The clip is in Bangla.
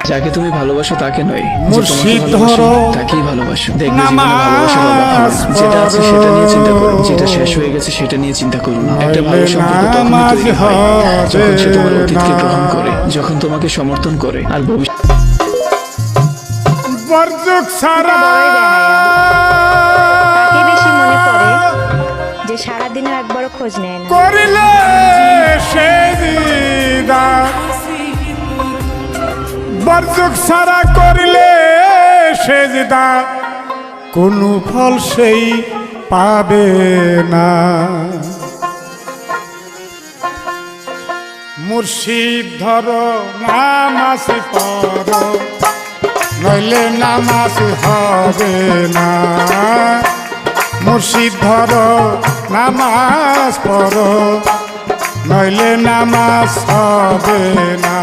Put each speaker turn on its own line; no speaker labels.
যাকে তুমি ভালোবাসো তাকে নয়,
মুর্শিদ ধরো
তাকেই ভালোবাসো। দেখবে জীবনে ভালোবাসা বা ভালো না। যেটা আছে সেটা নিয়ে চিন্তা করো, যেটা শেষ হয়ে গেছে সেটা নিয়ে চিন্তা করো না। একটা ভালো সম্পর্ক তখনই তৈরি হয় যখন সে তোমার অতীতকে গ্রহণ করে, যখন তোমাকে সমর্থন করে আর ভবিষ্যৎ
বরযুগ সারা
তাকে বেশি মনে পড়ে যে সারাদিনও একবারও খোঁজ নেয় না।
করিলে সে দিদা বরযুগ সারা করিলে সে দিদা কোনো ফল সেই পাবে না। মুর্শিদ ধরো নামাজ পড়ো নইলে নামাজ হবে না। মুর্শিদ ধরো নামাজ পড়ো নইলে নামাজ হবে না।